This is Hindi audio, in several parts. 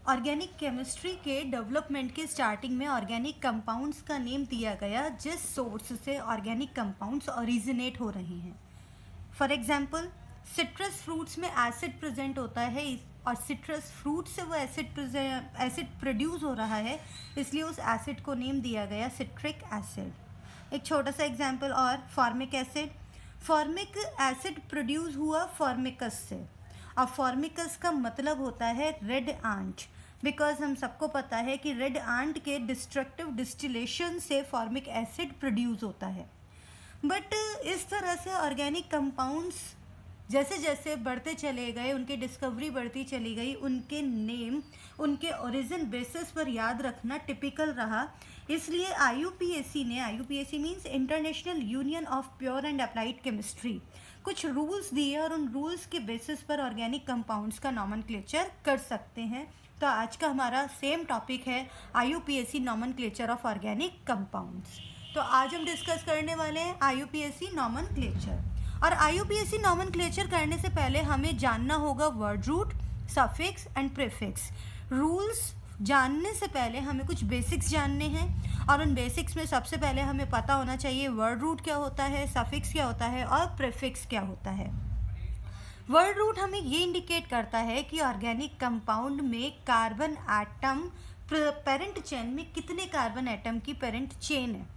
ऑर्गेनिक केमिस्ट्री के डेवलपमेंट के स्टार्टिंग में ऑर्गेनिक कंपाउंड्स का नेम दिया गया जिस सोर्स से ऑर्गेनिक कंपाउंड्स ओरिजिनेट हो रहे हैं। फॉर एग्जांपल सिट्रस फ्रूट्स में एसिड प्रेजेंट होता है और सिट्रस फ्रूट से वो एसिड प्रोड्यूस हो रहा है, इसलिए उस एसिड को नेम दिया गया सिट्रिक एसिड। एक छोटा सा एग्जांपल और formic acid. Formic acid produce हुआ फॉर्मिकस से। अब फॉर्मिकस का मतलब होता है रेड आंट, बिकॉज हम सबको पता है कि रेड आंट के डिस्ट्रक्टिव डिस्टिलेशन से फॉर्मिक एसिड प्रोड्यूस होता है। बट इस तरह से ऑर्गेनिक कंपाउंड्स जैसे जैसे बढ़ते चले गए, उनकी डिस्कवरी बढ़ती चली गई, उनके नेम उनके ओरिजिन बेसिस पर याद रखना टिपिकल रहा। इसलिए IUPAC ने, IUPAC means international union of pure and applied chemistry, कुछ रूल्स दिए और उन रूल्स के बेसिस पर ऑर्गेनिक कंपाउंड्स का नॉमेनक्लेचर कर सकते हैं। तो आज का हमारा सेम टॉपिक है IUPAC nomenclature of organic compounds. तो आज हम डिस्कस करने वाले हैं IUPAC नॉमेनक्लेचर। और IUPAC नॉमेनक्लेचर करने से पहले हमें जानना होगा word root, suffix and prefix. Rules जानने से पहले हमें कुछ बेसिक्स जानने हैं और उन बेसिक्स में सबसे पहले हमें पता होना चाहिए वर्ड रूट क्या होता है, सफिक्स क्या होता है और प्रीफिक्स क्या होता है। वर्ड रूट हमें ये इंडिकेट करता है कि ऑर्गेनिक कंपाउंड में कार्बन एटम पेरेंट चेन में कितने कार्बन एटम की पेरेंट चेन है।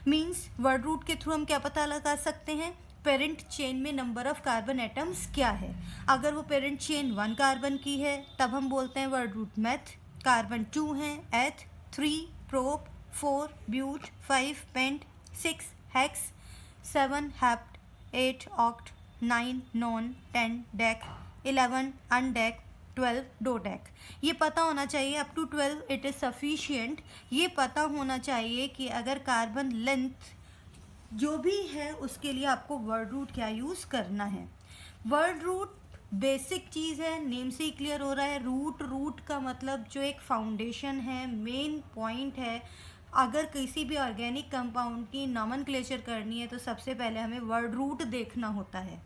मीन्स वर्ड रूट के थ्रू हम क्या पता लगा सकते हैं, पेरेंट चेन में नंबर ऑफ कार्बन एटम्स क्या है। अगर वो पेरेंट चेन 1 कार्बन की है तब हम बोलते हैं वर्ड रूट मेथ, कार्बन 2 है eth, 3 prop, 4 but, 5 pent, 6 hex, 7 hept, 8 oct, 9 non, 10 dec, 11 undec, 12 dodec. ये पता होना चाहिए up to 12 it is sufficient. ये पता होना चाहिए कि अगर कार्बन लेंथ जो भी है उसके लिए आपको वर्ड रूट क्या यूज़ करना है। वर्ड रूट बेसिक चीज़ है, नेम से ही क्लियर हो रहा है। रूट का मतलब जो एक फाउंडेशन है, मेन पॉइंट है। अगर किसी भी ऑर्गेनिक कंपाउंड की नॉमेनक्लेचर करनी है तो सबसे पहले हमें वर्ड रूट देखना होता है।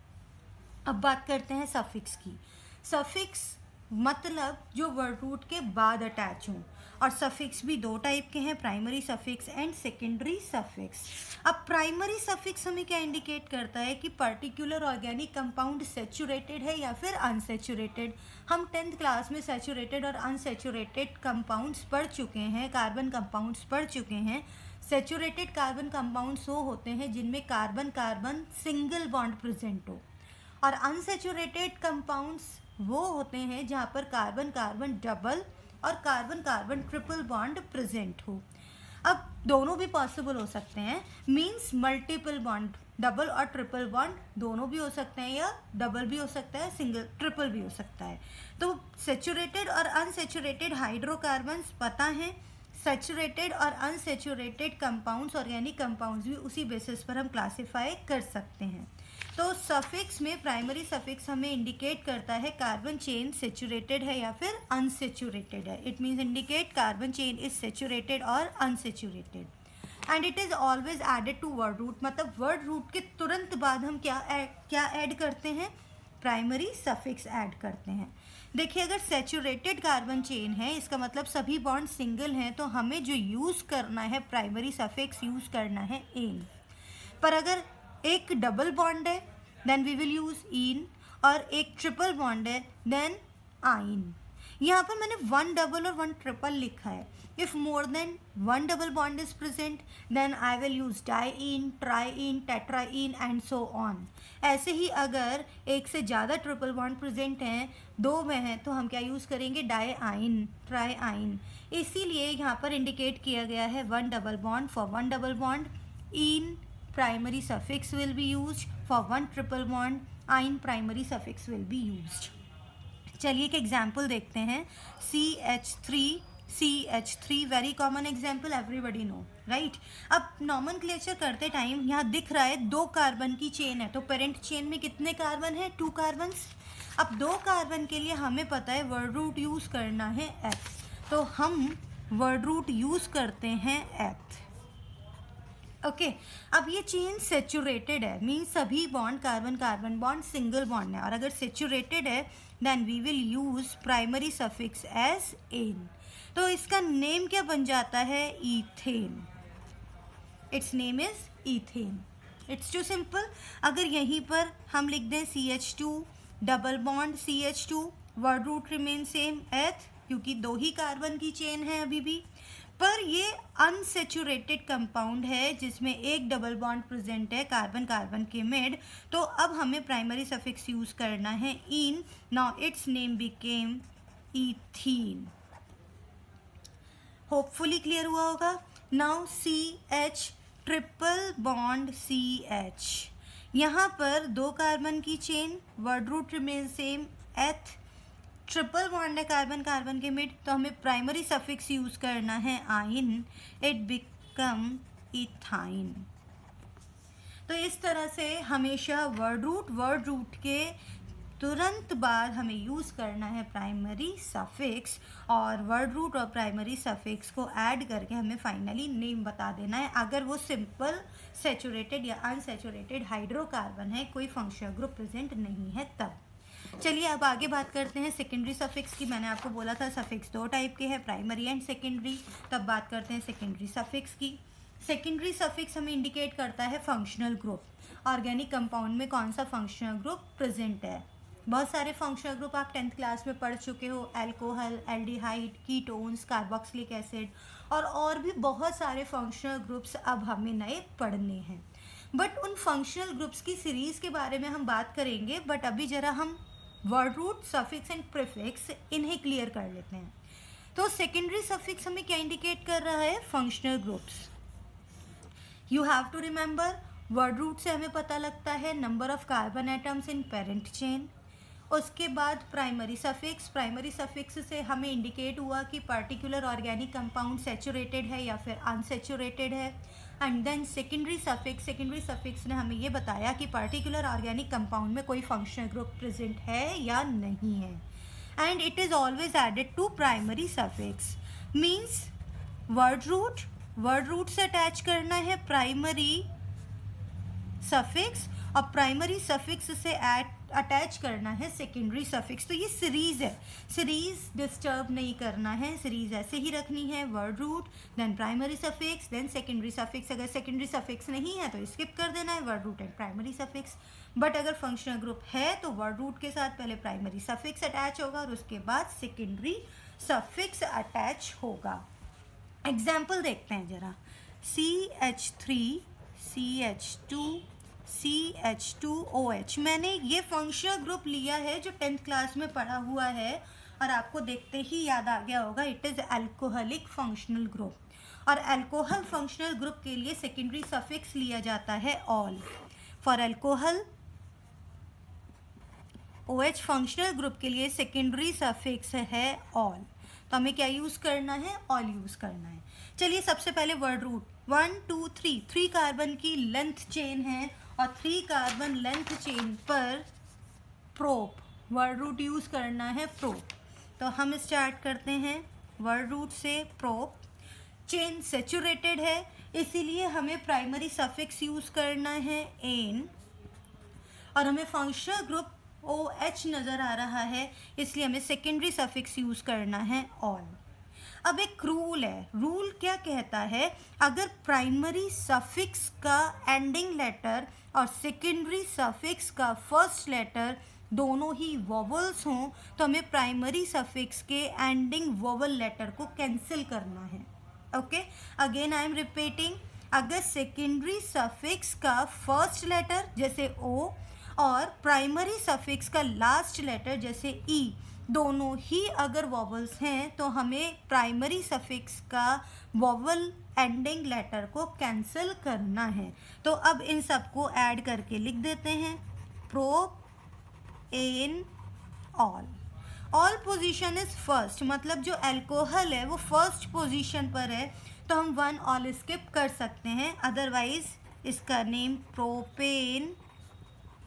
अब बात करते हैं सफिक्स की। सफिक्स मतलब जो वर्ड रूट के बाद अटैच हों, और सफिक्स भी 2 टाइप के हैं, primary suffix and secondary suffix. अब प्राइमरी सफिक्स हमें क्या इंडिकेट करता है कि पर्टिकुलर ऑर्गेनिक कंपाउंड सेचुरेटेड है या फिर अनसेचुरेटेड। हम 10th क्लास में सेचुरेटेड और अनसेचुरेटेड कंपाउंड्स पढ़ चुके हैं, कार्बन कंपाउंड्स पढ़ चुके हैं। सेचुरेटेड कार्बन कंपाउंड्स वो होते हैं जिनमें carbon carbon single bond present हो, और अनसेचुरेटेड कंपाउंड्स वो होते हैं जहाँ पर कार्बन कार्बन डबल और carbon carbon triple bond present हो। अब दोनों भी पॉसिबल हो सकते हैं, मींस मल्टीपल बॉन्ड, डबल और ट्रिपल बॉन्ड दोनों भी हो सकते हैं, या डबल भी हो सकता है, सिंगल ट्रिपल भी हो सकता है। तो सेचुरेटेड और अनसेचुरेटेड हाइड्रोकार्बन्स पता है, सेचुरेटेड और अनसेचुरेटेड कंपाउंड्स ऑर्गेनिक कंपाउंड्स भी उसी बेसिस पर हम क्लासीफाई कर सकते हैं। तो सफिक्स में प्राइमरी सफिक्स हमें इंडिकेट करता है कार्बन चेन सेचुरेटेड है या फिर अनसेचुरेटेड है। It means indicate carbon chain is saturated और unsaturated, and it is always added to word root. मतलब वर्ड रूट के तुरंत बाद हम क्या ऐड करते हैं, प्राइमरी सफिक्स ऐड करते हैं। देखिए अगर सेचुरेटेड कार्बन चेन है इसका मतलब सभी बॉन्ड सिंगल हैं, तो हमें जो यूज़ करना है प्राइमरी सफिक्स यूज़ करना है एन। पर अगर एक डबल बॉन्ड है then we will use ene, और एक ट्रिपल बॉन्ड है देन आइन। यहाँ पर मैंने 1 डबल और 1 ट्रिपल लिखा है। If more than 1 double bond is present then I will use diene, triene, tetraene and so on. ऐसे ही अगर एक से ज़्यादा ट्रिपल बॉन्ड प्रेजेंट हैं, 2 में हैं, तो हम क्या यूज़ करेंगे, डाई-आइन, ट्राई-आइन। इसीलिए यहाँ पर इंडिकेट किया गया है 1 double bond for 1 double bond, in primary suffix will be used for 1 triple bond, ine primary suffix will be used। चलिए एक एग्जाम्पल देखते हैं, CH3 very common example, everybody know right. अब नॉमेनक्लेचर करते टाइम यहाँ दिख रहा है 2 कार्बन की चेन है, तो पेरेंट चेन में कितने कार्बन है, 2 कार्बन्स। अब 2 कार्बन के लिए हमें पता है वर्ड रूट यूज़ करना है एथ, तो हम वर्ड रूट यूज़ करते हैं एथ। ओके अब ये चेन सेचुरेटेड है, मीन्स सभी bond carbon carbon bond single bond है, और अगर सेचुरेटेड है then we will use primary suffix as ane. तो इसका नेम क्या बन जाता है? Ethane. It's name is ethane. It's too simple. अगर यहीं पर हम लिख दें CH2 double bond CH2, word root remain same eth, क्योंकि दो ही कार्बन की चेन है अभी भी, पर ये अनसेचुरेटेड कंपाउंड है जिसमें एक डबल बॉन्ड प्रेजेंट है कार्बन कार्बन के मिड, तो अब हमें प्राइमरी सफिक्स यूज करना है ene. Now it's name became ethene. Hopefully clear हुआ होगा। Now CH triple bond CH, यहाँ पर दो कार्बन की chain, word root remain same eth, triple bond है कार्बन कार्बन के मिड, तो हमें प्राइमरी सफिक्स यूज करना है आइन, इट बिकम इथाइन। तो इस तरह से हमेशा वर्ड रूट के तुरंत बाद हमें यूज़ करना है प्राइमरी सफिक्स, और वर्ड रूट और प्राइमरी सफिक्स को ऐड करके हमें फाइनली नेम बता देना है, अगर वो सिंपल सेचुरेटेड या अनसेचुरेटेड हाइड्रोकार्बन है, कोई फंक्शनल ग्रुप प्रेजेंट नहीं है तब। चलिए अब आगे बात करते हैं सेकेंडरी सफिक्स की। मैंने आपको बोला था सफिक्स दो टाइप के हैं, प्राइमरी एंड सेकेंडरी। तब बात करते हैं सेकेंडरी सफिक्स की। सेकेंडरी सफिक्स हमें इंडिकेट करता है फंक्शनल ग्रुप, ऑर्गेनिक कंपाउंड में कौन सा फंक्शनल ग्रुप प्रेजेंट है। बहुत सारे फंक्शनल ग्रुप आप 10th क्लास में पढ़ चुके हो, alcohol, aldehyde, ketones, carboxylic acid, और भी बहुत सारे फंक्शनल ग्रुप्स अब हमें नए पढ़ने हैं। बट उन फंक्शनल ग्रुप्स की सीरीज़ के बारे में हम बात करेंगे, बट अभी ज़रा हम word root, suffix and prefix इन्हें क्लियर कर लेते हैं। तो सेकेंडरी सफिक्स हमें क्या इंडिकेट कर रहा है? Functional groups. You have to remember, word root से हमें पता लगता है number of carbon atoms in parent chain. उसके बाद प्राइमरी सफिक्स से हमें इंडिकेट हुआ कि पर्टिकुलर ऑर्गेनिक कंपाउंड सेचुरेटेड है या फिर अनसेचुरेटेड है। एंड देन सेकेंडरी सफिक्स ने हमें ये बताया कि पर्टिकुलर ऑर्गेनिक कंपाउंड में कोई फंक्शनल ग्रुप प्रेजेंट है या नहीं है, and it is always added to primary suffix. Means word root से अटैच करना है प्राइमरी सफिक्स, और प्राइमरी सफिक्स से अटैच करना है सेकेंडरी सफिक्स। तो ये सीरीज़ है, सीरीज़ डिस्टर्ब नहीं करना है, सीरीज़ ऐसे ही रखनी है, word root then primary suffix then secondary suffix. अगर सेकेंडरी सफिक्स नहीं है तो स्किप कर देना है word root and primary suffix. But अगर फंक्शनल ग्रुप है तो वर्ड रूट के साथ पहले प्राइमरी सफिक्स अटैच होगा और उसके बाद सेकेंडरी सफिक्स अटैच होगा। एग्जाम्पल देखते हैं ज़रा। CH3 CH2 CH2OH, मैंने ये फंक्शनल ग्रुप लिया है जो 10th क्लास में पढ़ा हुआ है, और आपको देखते ही याद आ गया होगा, it is alcoholic functional group. और अल्कोहल फंक्शनल ग्रुप के लिए सेकेंडरी सफिक्स लिया जाता है all. For alcohol OH functional group के लिए सेकेंडरी सफिक्स है ऑल, तो हमें क्या यूज़ करना है? ऑल यूज़ करना है। चलिए सबसे पहले वर्ड रूट 1 2 3, 3 कार्बन की लेंथ चेन है, और 3 कार्बन लेंथ चेन पर प्रोप, वर्ड रूट यूज़ करना है प्रोप। तो हम स्टार्ट करते हैं वर्ड रूट से प्रोप। चेन सेचुरेटेड है इसीलिए हमें प्राइमरी सफिक्स यूज़ करना है एन, और हमें फंक्शनल ग्रुप OH नज़र आ रहा है इसलिए हमें सेकेंडरी सफिक्स यूज़ करना है ऑल। अब एक रूल है, रूल क्या कहता है? अगर प्राइमरी सफिक्स का एंडिंग लेटर और सेकेंडरी सफिक्स का फर्स्ट लेटर दोनों ही वोवल्स हों तो हमें प्राइमरी सफिक्स के एंडिंग वोवल लेटर को कैंसिल करना है। Okay, again I am repeating, अगर सेकेंडरी सफिक्स का फर्स्ट लेटर जैसे O और प्राइमरी सफिक्स का लास्ट लेटर जैसे E दोनों ही अगर वॉवल्स हैं तो हमें प्राइमरी सफिक्स का वॉवल एंडिंग लेटर को कैंसिल करना है। तो अब इन सबको ऐड करके लिख देते हैं, prop ane ol. Ol position is first, मतलब जो अल्कोहल है वो फर्स्ट पोजीशन पर है तो हम 1 ऑल स्किप कर सकते हैं, अदरवाइज इसका नेम प्रोपेन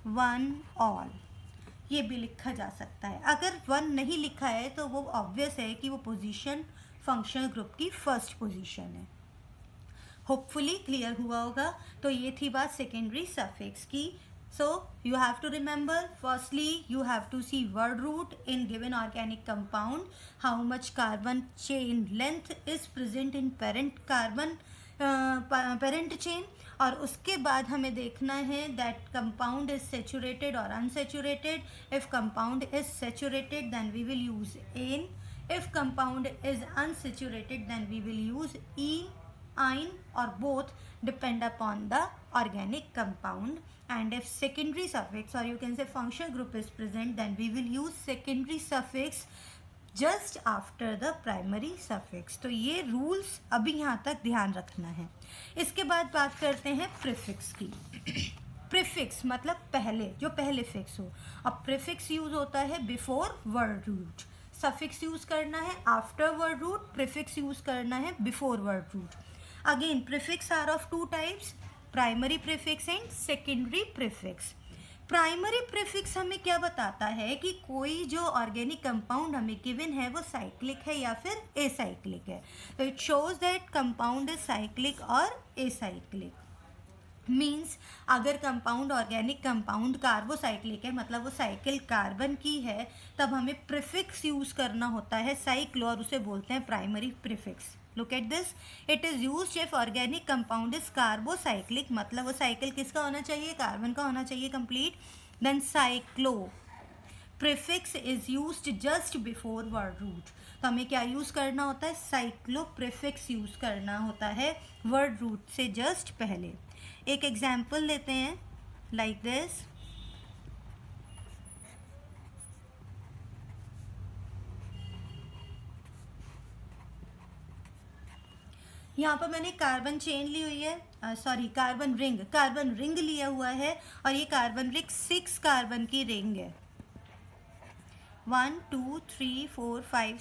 1 ऑल ये भी लिखा जा सकता है। अगर 1 नहीं लिखा है तो वो ऑब्वियस है कि वो पोजीशन फंक्शनल ग्रुप की फर्स्ट पोजीशन है। होपफुली क्लियर हुआ होगा। तो ये थी बात सेकेंडरी सफिक्स की। So you have to remember, firstly you have to see word root in given organic compound, how much carbon chain length is present in parent carbon parent chain, और उसके बाद हमें देखना है that compound is saturated or unsaturated. If compound is saturated then we will use ane, if compound is unsaturated then we will use ene or both, depend upon the organic compound. And if secondary suffix or you can say functional group is present then we will use secondary suffix just after the primary suffix. तो ये rules अभी यहाँ तक ध्यान रखना है। इसके बाद बात करते हैं प्रीफिक्स की। प्रीफिक्स मतलब पहले, जो पहले फिक्स हो। अब प्रीफिक्स यूज होता है before word root, suffix use करना है after word root, prefix use करना है before word root. Again prefix are of two types, primary prefix and secondary prefix. Primary prefix हमें क्या बताता है कि कोई जो ऑर्गेनिक कंपाउंड हमें गिवन है वो साइक्लिक है या फिर एसाइक्लिक है। तो it shows that compound is cyclic और एसाइक्लिक। मीन्स अगर कंपाउंड ऑर्गेनिक कंपाउंड कार्बोसाइक्लिक है, मतलब वो साइकिल कार्बन की है, तब हमें प्रीफिक्स यूज करना होता है साइक्लो, और उसे बोलते हैं primary prefix. Look at this, it is used if organic compound is carbocyclic, मतलब वो साइकिल किसका होना चाहिए, कार्बन का होना चाहिए complete. Then cyclo prefix is used just before word root. तो हमें क्या यूज करना होता है, साइक्लो प्रीफिक्स यूज करना होता है वर्ड रूट से जस्ट पहले। एक एग्जाम्पल लेते हैं लाइक दिस, यहाँ पर मैंने कार्बन चेन ली हुई है, कार्बन रिंग लिया हुआ है, और ये कार्बन रिंग 6 कार्बन की रिंग है। 1 2 3 4 5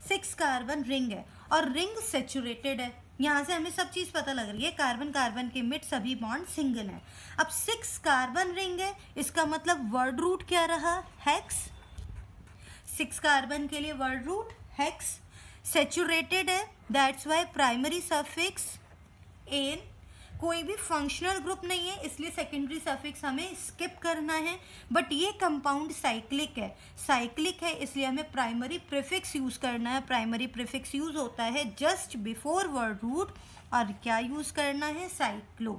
6 कार्बन रिंग है, और रिंग सेचुरेटेड है। यहाँ से हमें सब चीज़ पता लग रही है, कार्बन कार्बन के मिड सभी बॉन्ड सिंगल है। अब 6 कार्बन रिंग है, इसका मतलब वर्ड रूट क्या रहा, हेक्स। 6 कार्बन के लिए वर्ड रूट हेक्स। सेचुरेटेड है, that's why primary suffix ane. कोई भी फंक्शनल ग्रुप नहीं है, इसलिए सेकेंडरी सफिक्स हमें स्किप करना है। बट ये कंपाउंड साइक्लिक है, इसलिए हमें प्राइमरी प्रीफिक्स यूज करना है। प्राइमरी प्रीफिक्स यूज होता है जस्ट बिफोर वर्ड रूट, और क्या यूज करना है, साइक्लो।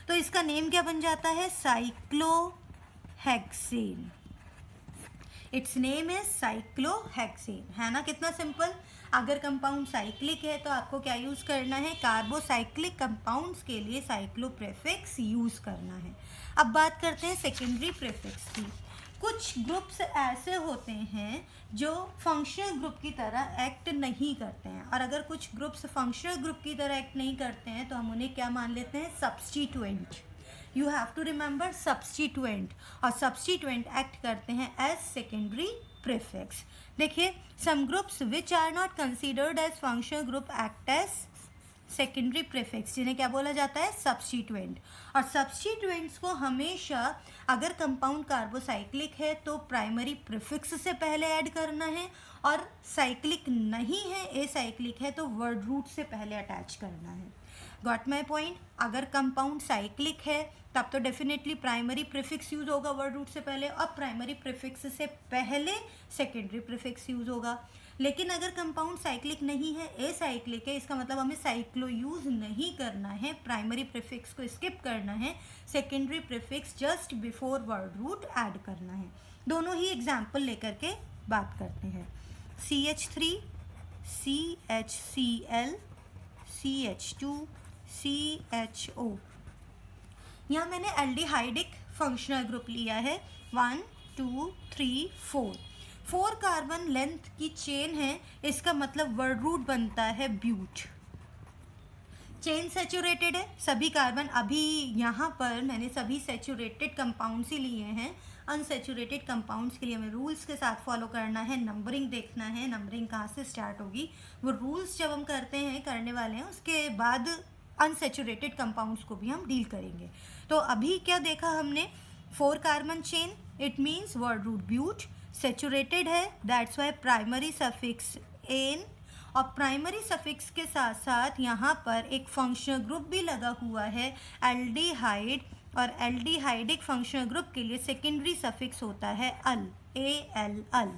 तो इसका नेम क्या बन जाता है, साइक्लोहेक्सेन। इट्स नेम है साइक्लोहेक्सेन, है ना, कितना सिंपल। अगर कंपाउंड साइक्लिक है तो आपको क्या यूज़ करना है, कार्बोसाइक्लिक कंपाउंड्स के लिए साइक्लो प्रीफिक्स यूज़ करना है। अब बात करते हैं सेकेंडरी प्रीफिक्स की। कुछ ग्रुप्स ऐसे होते हैं जो फंक्शनल ग्रुप की तरह एक्ट नहीं करते हैं, और अगर कुछ ग्रुप्स फंक्शनल ग्रुप की तरह एक्ट नहीं करते हैं तो हम उन्हें क्या मान लेते हैं, substituent. You have to remember substituent, और सब्स्टिट्यूएंट एक्ट करते हैं एज सेकेंडरी प्रीफिक्स। देखिए, some groups which are not considered as functional group act as secondary prefix, जिन्हें क्या बोला जाता है, सब्स्टिट्यूएंट। और सब्स्टिट्यूएंट्स को हमेशा अगर कंपाउंड कार्बोसाइक्लिक है तो प्राइमरी प्रीफिक्स से पहले ऐड करना है, और साइक्लिक नहीं है, एसाइक्लिक है, तो वर्ड रूट से पहले अटैच करना है। Got my point. अगर कंपाउंड साइक्लिक है तब तो डेफिनेटली प्राइमरी प्रीफिक्स यूज होगा वर्ड रूट से पहले, और प्राइमरी प्रीफिक्स से पहले सेकेंडरी प्रीफिक्स यूज होगा। लेकिन अगर कंपाउंड साइक्लिक नहीं है, एसाइक्लिक है, इसका मतलब हमें साइक्लो यूज नहीं करना है, प्राइमरी प्रीफिक्स को स्किप करना है, secondary prefix just before word root add करना है। दोनों ही एग्जाम्पल लेकर के बात करते हैं। CH3 CHCl CH2 CHO। यहाँ मैंने एल्डिहाइडिक फंक्शनल ग्रुप लिया है, 1 2 3 4 कार्बन लेंथ की चेन है, इसका मतलब वर्ड रूट बनता है ब्यूट। चेन सेचुरेटेड है, सभी कार्बन, अभी यहाँ पर मैंने सभी सेचुरेटेड कंपाउंड्स ही लिए हैं। अनसेचुरेटेड कंपाउंड्स के लिए हमें रूल्स के साथ फॉलो करना है, नंबरिंग देखना है, नंबरिंग कहाँ से स्टार्ट होगी, वो रूल्स जब हम करने वाले हैं उसके बाद अनसेचुरेटेड कंपाउंड्स को भी हम डील करेंगे। तो अभी क्या देखा हमने, 4 carbon chain, it means word root but, saturated है, that's why primary suffix ane, और प्राइमरी सफिक्स के साथ साथ यहाँ पर एक फंक्शनल ग्रुप भी लगा हुआ है एल्डिहाइड, और एल्डिहाइडिक फंक्शनल ग्रुप के लिए सेकेंडरी सफिक्स होता है अल, AL, अल।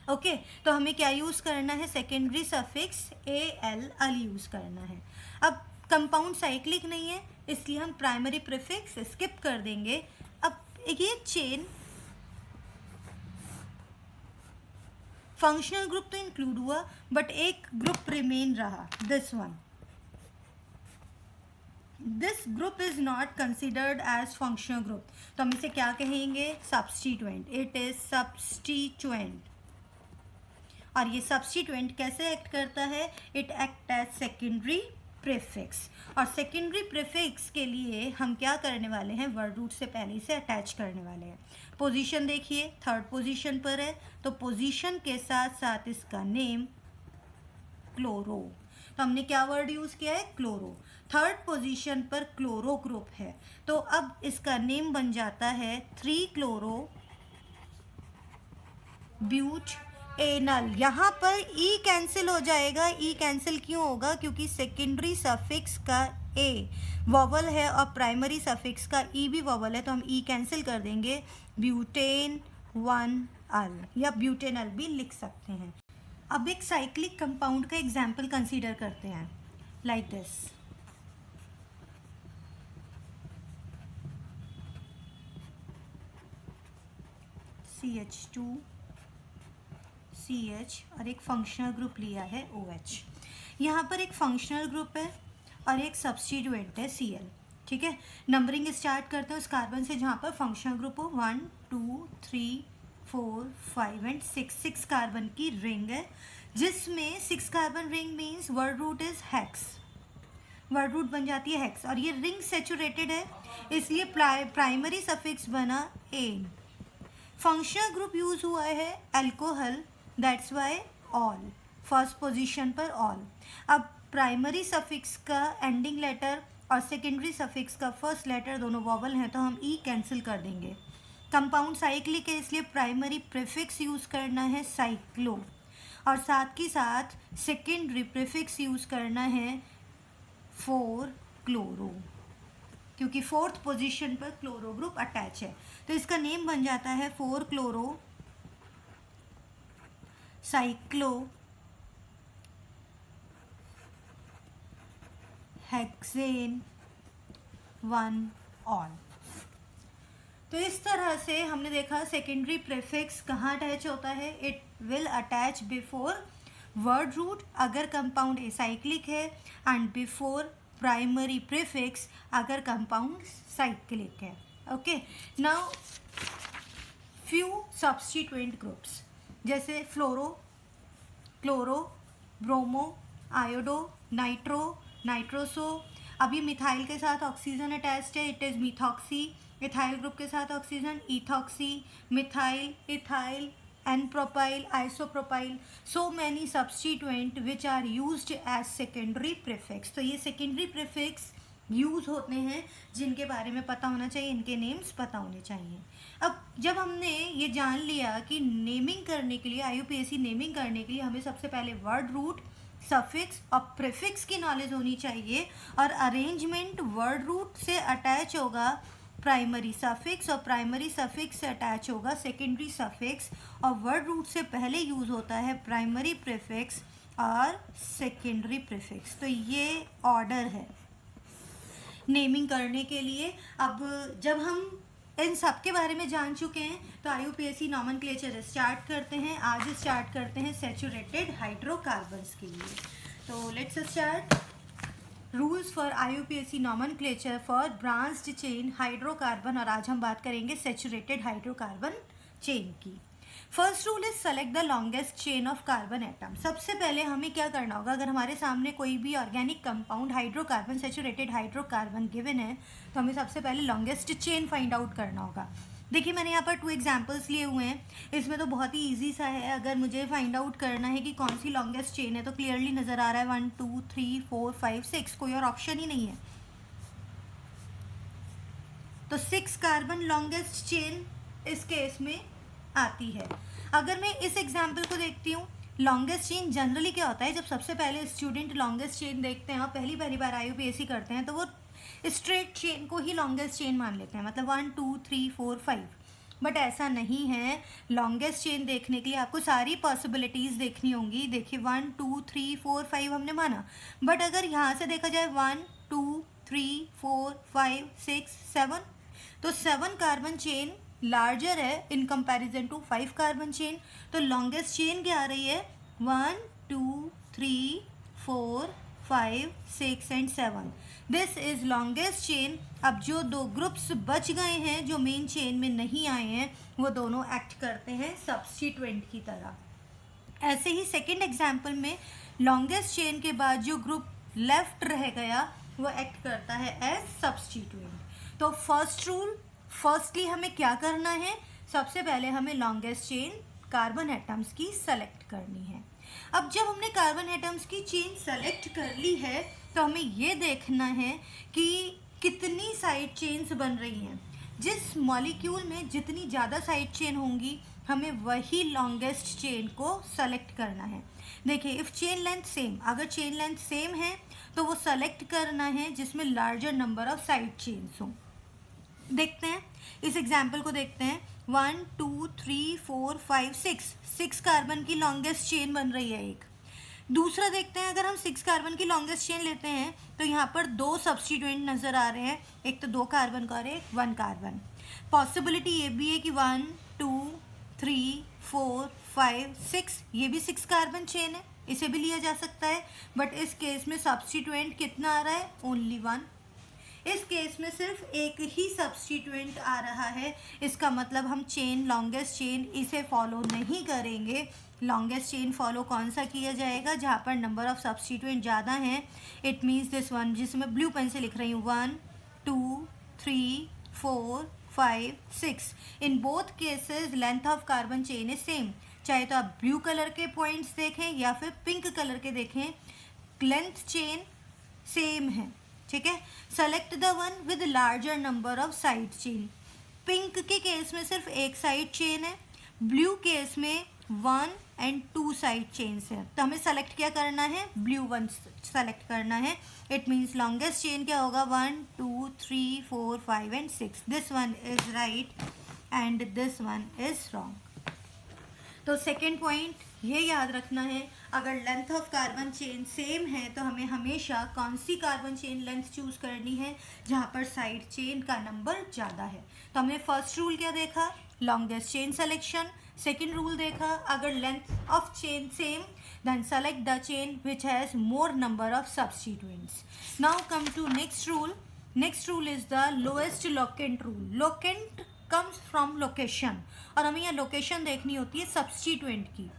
ओके, तो हमें क्या यूज़ करना है, सेकेंडरी सफिक्स AL, अल यूज़ करना है। अब कंपाउंड साइक्लिक नहीं है इसलिए हम प्राइमरी प्रीफिक्स स्किप कर देंगे। अब ये चेन फंक्शनल ग्रुप तो इंक्लूड हुआ बट एक ग्रुप रिमेन रहा, this one. This group is not considered as functional group, तो हम इसे क्या कहेंगे, सब्स्टिट्यूएंट। It is substituent. और ये सब्स्टिट्यूएंट कैसे एक्ट करता है, it act as secondary prefix. और सेकेंडरी प्रीफिक्स के लिए हम क्या करने वाले हैं, वर्ड रूट से पहले से अटैच करने वाले हैं। पोजीशन देखिए, थर्ड पोजीशन पर है, तो पोजीशन के साथ साथ इसका नेम क्लोरो। तो हमने क्या वर्ड यूज़ किया है, क्लोरो। थर्ड पोजीशन पर क्लोरो ग्रुप है, तो अब इसका नेम बन जाता है 3 क्लोरो ब्यूट एनल। यहाँ पर ई कैंसिल हो जाएगा। ई कैंसिल क्यों होगा, क्योंकि सेकेंडरी सफिक्स का ए वॉवल है और प्राइमरी सफिक्स का ई भी वॉवल है, तो हम ई कैंसिल कर देंगे। ब्यूटेन 1 अल या ब्यूटेनल भी लिख सकते हैं। अब एक साइक्लिक कंपाउंड का एग्जाम्पल कंसीडर करते हैं, लाइक दिस। CH2 CH और एक फंक्शनल ग्रुप लिया है OH। यहाँ पर एक फंक्शनल ग्रुप है और एक सब्स्टिट्यूएंट है Cl। ठीक है, नंबरिंग स्टार्ट करते हैं उस कार्बन से जहाँ पर फंक्शनल ग्रुप हो। 1 2 3 4 5 एंड 6 कार्बन की रिंग है, जिसमें 6 carbon ring means word root is hex. Word root बन जाती है हेक्स, और ये रिंग सेचुरेटेड है इसलिए प्राइमरी सफिक्स बना एन। फंक्शनल ग्रुप यूज हुआ है alcohol, that's why all, first position पर ऑल। अब प्राइमरी सफिक्स का एंडिंग लेटर और सेकेंडरी सफिक्स का फर्स्ट लेटर दोनों वॉवल हैं, तो हम ई कैंसिल कर देंगे। कंपाउंड साइक्लिक है इसलिए प्राइमरी प्रीफिक्स यूज़ करना है साइक्लो, और साथ ही साथ सेकेंडरी प्रीफिक्स यूज़ करना है 4 क्लोरो, क्योंकि फोर्थ पोजीशन पर क्लोरो ग्रुप अटैच है, तो इसका नेम बन जाता है 4 क्लोरो साइक्लो हेक्सेन 1 ऑल। तो इस तरह से हमने देखा सेकेंडरी प्रीफिक्स कहाँ अटैच होता है, it will attach before word root अगर कंपाउंड एसाइक्लिक है, एंड बिफोर प्राइमरी प्रीफिक्स अगर कंपाउंड साइक्लिक है। Okay, now few substituent groups जैसे fluoro, chloro, bromo, iodo, nitro, nitroso. अभी मिथाइल के साथ ऑक्सीजन अटैच्ड है, it is methoxy. Ethyl group के साथ oxygen ethoxy, methyl, ethyl, n propyl, isopropyl, so many substituent which are used as secondary prefix. तो ये सेकेंडरी प्रीफिक्स यूज होते हैं जिनके बारे में पता होना चाहिए, इनके नेम्स पता होने चाहिए। अब जब हमने ये जान लिया कि नेमिंग करने के लिए, IUPAC नेमिंग करने के लिए हमें सबसे पहले वर्ड रूट, सफिक्स और प्रीफिक्स की नॉलेज होनी चाहिए, और अरेंजमेंट वर्ड रूट से अटैच होगा प्राइमरी सफिक्स और प्राइमरी सफिक्स से अटैच होगा सेकेंडरी सफिक्स, और वर्ड रूट से पहले यूज़ होता है प्राइमरी प्रीफिक्स और सेकेंडरी प्रीफिक्स। तो ये ऑर्डर है नेमिंग करने के लिए। अब जब हम इन सब के बारे में जान चुके हैं तो IUPAC नॉमेनक्लेचर स्टार्ट करते हैं। आज स्टार्ट करते हैं सैचुरेटेड हाइड्रोकार्बन्स के लिए। तो let's start rules for IUPAC nomenclature for branched chain hydrocarbon, और आज हम बात करेंगे सैचुरेटेड हाइड्रोकार्बन चेन की। First rule is select the longest chain of carbon atom. सबसे पहले हमें क्या करना होगा, अगर हमारे सामने कोई भी organic compound hydrocarbon, saturated hydrocarbon given है, तो हमें सबसे पहले लॉन्गेस्ट चेन फाइंड आउट करना होगा। देखिए मैंने यहाँ पर 2 एग्जाम्पल्स लिए हुए हैं, इसमें तो बहुत ही ईजी सा है। अगर मुझे फाइंड आउट करना है कि कौन सी लॉन्गेस्ट चेन है तो क्लियरली नज़र आ रहा है 1 2 3 4 5 6, कोई और ऑप्शन ही नहीं है। तो 6 कार्बन लॉन्गेस्ट चेन इस केस में आती है। अगर मैं इस एग्जाम्पल को देखती हूँ, लॉन्गेस्ट चेन जनरली क्या होता है, जब सबसे पहले स्टूडेंट लॉन्गेस्ट चेन देखते हैं और पहली बार IUPAC करते हैं तो वो स्ट्रेट चेन को ही लॉन्गेस्ट चेन मान लेते हैं, मतलब 1 2 3 4 5। बट ऐसा नहीं है। लॉन्गेस्ट चेन देखने के लिए आपको सारी पॉसिबिलिटीज़ देखनी होंगी। देखिए 1 2 3 4 5 हमने माना, बट अगर यहाँ से देखा जाए 1 2 3 4 5 6 7, तो 7 कार्बन चेन लार्जर है in comparison to 5 carbon chain. तो लॉन्गेस्ट चेन क्या आ रही है, 1 2 3 4 5 6 and 7। This is longest chain. अब जो दो ग्रुप्स बच गए हैं जो मेन चेन में नहीं आए हैं, वो दोनों एक्ट करते हैं सब्स्टिट्यूएंट की तरह। ऐसे ही सेकेंड एग्जाम्पल में लॉन्गेस्ट चेन के बाद जो ग्रुप लेफ्ट रह गया वो एक्ट करता है एज सब्स्टिट्यूएंट। तो फर्स्ट रूल, फर्स्टली हमें क्या करना है, सबसे पहले हमें लॉन्गेस्ट चेन कार्बन एटम्स की सेलेक्ट करनी है। अब जब हमने कार्बन एटम्स की चेन सेलेक्ट कर ली है तो हमें ये देखना है कि कितनी साइड चेन्स बन रही हैं। जिस मॉलिक्यूल में जितनी ज़्यादा साइड चेन होंगी हमें वही लॉन्गेस्ट चेन को सेलेक्ट करना है। देखिए इफ़ चेन लेंथ सेम, अगर चेन लेंथ सेम है तो वो सेलेक्ट करना है जिसमें larger number of side chains हों। देखते हैं, इस एग्जाम्पल को देखते हैं। 1 2 3 4 5 6 कार्बन की लॉन्गेस्ट चेन बन रही है एक। दूसरा देखते हैं, अगर हम 6 कार्बन की लॉन्गेस्ट चेन लेते हैं तो यहाँ पर 2 सब्स्टिट्यूएंट नज़र आ रहे हैं, एक तो 2 कार्बन का और एक 1 कार्बन। पॉसिबिलिटी ये भी है कि 1 2 3 4 5 6 ये भी 6 कार्बन चेन है, इसे भी लिया जा सकता है। बट इस केस में सब्स्टिट्यूएंट कितना आ रहा है, ओनली 1। इस केस में सिर्फ एक ही सब्स्टिट्यूएंट आ रहा है, इसका मतलब हम चेन लॉन्गेस्ट चेन इसे फॉलो नहीं करेंगे। लॉन्गेस्ट चेन फॉलो कौन सा किया जाएगा, जहाँ पर नंबर ऑफ सब्स्टिट्यूएंट ज़्यादा हैं। इट मीन्स दिस वन, जिसे मैं ब्लू पेन से लिख रही हूँ, 1 2 3 4 5 6। In both cases length of carbon chain is same. चाहे तो आप ब्लू कलर के पॉइंट्स देखें या फिर पिंक कलर के देखें, लेंथ चेन सेम है, ठीक है। Select the one with larger number of side chain. Pink के केस में सिर्फ एक साइड चेन है, ब्लू केस में 1 एंड 2 साइड चेन्स है। तो हमें सेलेक्ट क्या करना है, ब्लू वन सेलेक्ट करना है। इट मीन्स लॉन्गेस्ट चेन क्या होगा, 1 2 3 4 5 and 6। This one is right and this one is wrong. तो सेकेंड पॉइंट ये याद रखना है, अगर length of carbon chain same है तो हमें हमेशा कौन सी कार्बन चेन लेंथ चूज करनी है, जहाँ पर साइड चेन का नंबर ज़्यादा है। तो हमने फर्स्ट रूल क्या देखा, longest chain selection. Second rule देखा, अगर length of chain same then select the chain which has more number of substituents. Now come to next rule. Next rule is the lowest locant rule. Locant comes from location, और हमें यहाँ लोकेशन देखनी होती है सब्स्टिट्यूएंट की।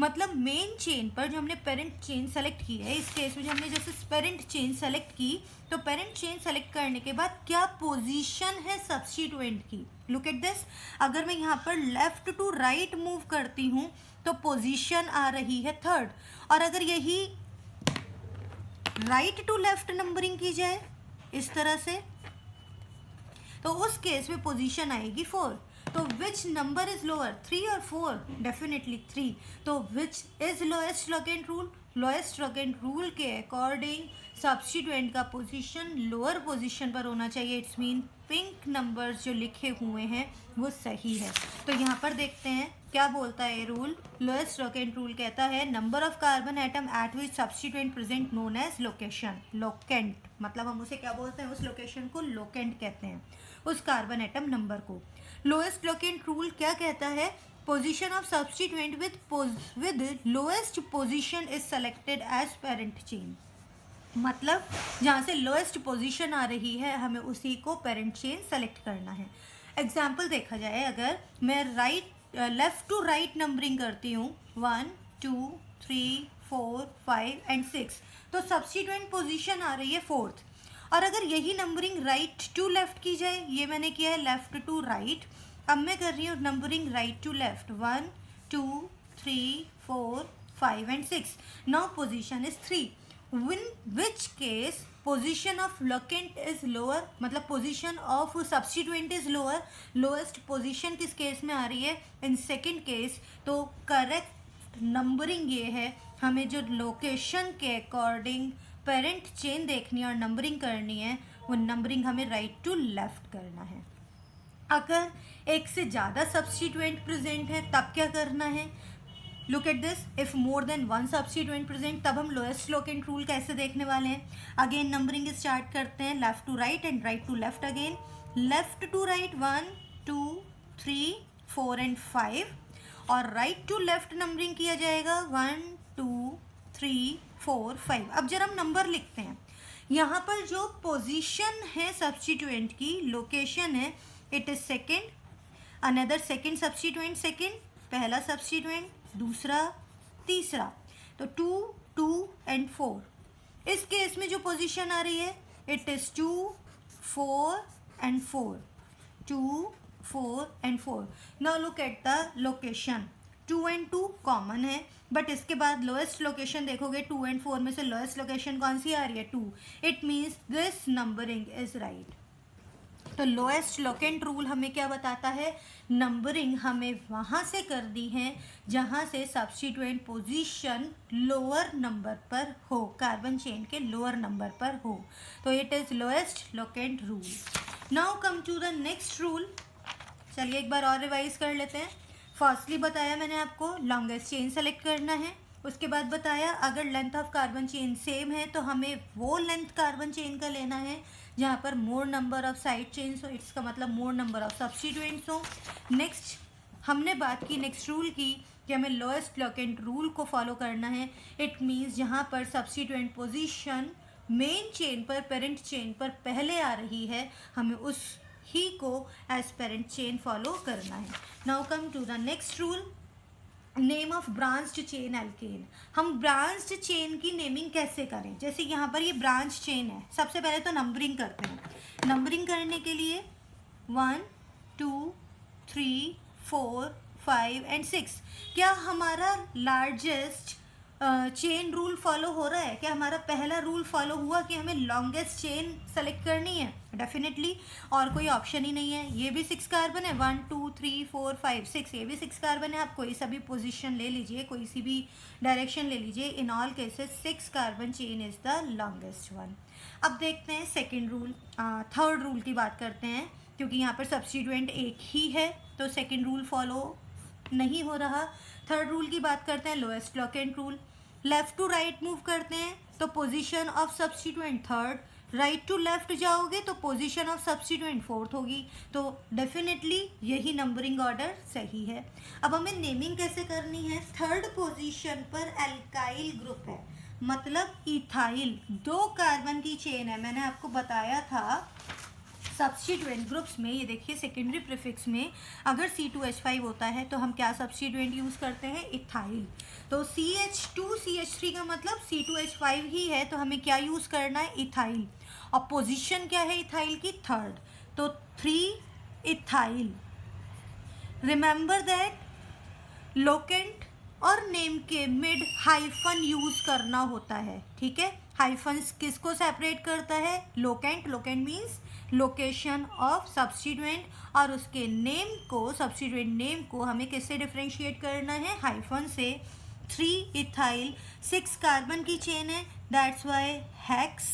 मतलब मेन चेन पर जो हमने पेरेंट चेन सेलेक्ट की है, इस केस में जो हमने जैसे पेरेंट चेन सेलेक्ट की, तो पेरेंट चेन सेलेक्ट करने के बाद क्या पोजीशन है सब्स्टिट्यूएंट की। लुक एट दिस, अगर मैं यहाँ पर लेफ्ट टू राइट मूव करती हूँ तो पोजीशन आ रही है 3rd, और अगर यही राइट टू लेफ्ट नंबरिंग की जाए इस तरह से, तो उस केस में पोजीशन आएगी 4। तो विच नंबर इज लोअर, 3 और 4, डेफिनेटली 3। तो which is lowest locant rule, lowest locant rule के अकॉर्डिंग सब्स्टिट्यूएंट का पोजीशन लोअर पोजीशन पर होना चाहिए। इट्स मीन पिंक नंबर्स जो लिखे हुए हैं वो सही है। तो यहाँ पर देखते हैं क्या बोलता है रूल। लोएस्ट लोकेंट रूल कहता है number of carbon atom at which substituent present known as location. Locant मतलब हम उसे क्या बोलते हैं, उस लोकेशन को लोकेंट कहते हैं, उस कार्बन एटम नंबर को। लोएस्ट लोकेंट रूल क्या कहता है, position of substituent with lowest position is selected as parent chain. मतलब जहाँ से लोएस्ट पोजीशन आ रही है हमें उसी को पेरेंट चेन सेलेक्ट करना है। एग्जाम्पल देखा जाए, अगर मैं लेफ्ट टू राइट नंबरिंग करती हूँ 1 2 3 4 5 एंड 6, तो सब्स्टिट्यूएंट पोजीशन आ रही है 4th। और अगर यही नंबरिंग राइट टू लेफ्ट की जाए, ये मैंने किया है लेफ्ट टू राइट, अब मैं कर रही हूँ numbering right to left 1 2 3 4 5 and 6। Now position is 3। In which case position of locant is lower, मतलब position of substituent is lower। lowest position किस केस में आ रही है, in second case। तो correct नंबरिंग ये है, हमें जो लोकेशन के अकॉर्डिंग पेरेंट चेन देखनी है और नंबरिंग करनी है, वो नंबरिंग हमें राइट टू लेफ्ट करना है। अगर एक से ज़्यादा सब्स्टिट्यूएंट प्रेजेंट है तब क्या करना है? Look at this, if more than one substituent present, तब हम लोएस्ट लोकेंट रूल कैसे देखने वाले हैं? अगेन नंबरिंग स्टार्ट करते हैं, left to right and right to left. Again left to right 1 2 3 4 and 5, और राइट टू लेफ्ट नंबरिंग किया जाएगा 1 2 3 4 5। अब जरा हम नंबर लिखते हैं। यहाँ पर जो पोजीशन है सब्स्टिट्यूएंट की, लोकेशन है, it is second, another second substituent, second पहला सब्स्टिट्यूएंट, दूसरा, तीसरा, तो 2 2 एंड 4। इस केस में जो पोजीशन आ रही है, it is 2 4 and 4, 2 4 and 4। Now look at the location, 2 and 2 common है, बट इसके बाद लोएस्ट लोकेशन देखोगे, 2 एंड 4 में से लोएस्ट लोकेशन कौन सी आ रही है? 2। It means this numbering is right. तो लोएस्ट लोकेंट रूल हमें क्या बताता है? नंबरिंग हमें वहाँ से करनी है जहाँ से सब्स्टिट्यूएंट पोजीशन लोअर नंबर पर हो, कार्बन चेन के लोअर नंबर पर हो। तो it is lowest locant rule. Now come to the next rule. चलिए एक बार और रिवाइज कर लेते हैं। फर्स्टली बताया मैंने आपको लॉन्गेस्ट चेन सेलेक्ट करना है। उसके बाद बताया अगर length of carbon chain same है तो हमें वो लेंथ कार्बन चेन का लेना है जहाँ पर मोर नंबर ऑफ साइड चेन्स हो, इसका मतलब मोर नंबर ऑफ सब्स्टिट्यूएंट्स हो। नेक्स्ट हमने बात की, नेक्स्ट रूल की, कि हमें लोएस्ट लोकेंट रूल को फॉलो करना है। इट मीन्स जहाँ पर सब्स्टिट्यूएंट पोजीशन मेन चेन पर, पेरेंट चेन पर पहले आ रही है, हमें उस ही को एज पेरेंट चेन फॉलो करना है। Now come to the next rule, name of branched chain alkane. हम ब्रांच्ड चेन की नेमिंग कैसे करें? जैसे यहाँ पर ये ब्रांच चेन है, सबसे पहले तो नंबरिंग करते हैं। नंबरिंग करने के लिए 1 2 3 4 5 एंड 6। क्या हमारा लार्जेस्ट चेन रूल फॉलो हो रहा है? क्या हमारा पहला रूल फॉलो हुआ कि हमें लॉन्गेस्ट चेन सेलेक्ट करनी है? डेफिनेटली, और कोई ऑप्शन ही नहीं है। ये भी 6 कार्बन है, 1 2 3 4 5 6, ये भी 6 कार्बन है। आप कोई सा भी पोजीशन ले लीजिए, कोई सी भी डायरेक्शन ले लीजिए, in all cases 6 carbon chain is the longest one. अब देखते हैं सेकेंड रूल, थर्ड रूल की बात करते हैं। क्योंकि यहाँ पर सब्स्टिट्यूएंट एक ही है तो सेकेंड रूल फॉलो नहीं हो रहा। थर्ड रूल की बात करते हैं, lowest locant rule. Left to right move करते हैं तो position of substituent third, right to left जाओगे तो पोजीशन ऑफ सब्स्टिट्यूएंट फोर्थ होगी। तो डेफिनेटली यही नंबरिंग ऑर्डर सही है। अब हमें नेमिंग कैसे करनी है? थर्ड पोजीशन पर एल्काइल ग्रुप है, मतलब इथाइल, 2 कार्बन की चेन है। मैंने आपको बताया था सब्स्टिट्यूएंट ग्रुप्स में, ये देखिए सेकेंडरी प्रीफिक्स में अगर C2H5 होता है तो हम क्या सब्स्टिट्यूएंट यूज़ करते हैं? इथाइल। तो CH2CH3 का मतलब C2H5 ही है, तो हमें क्या यूज़ करना है? इथाइल। और पोजीशन क्या है इथाइल की? थर्ड, तो 3 इथाइल। रिमेंबर दैट लोकेंट और नेम के मिड हाइफन यूज़ करना होता है, ठीक है? हाइफन्स किसको सेपरेट करता है? Locant. Locant means location of substituent, और उसके नेम को, सब्स्टिट्यूएंट नेम को हमें किससे डिफ्रेंशिएट करना है? हाइफन से। 3 इथाइल, 6 कार्बन की चेन है, that's why hex,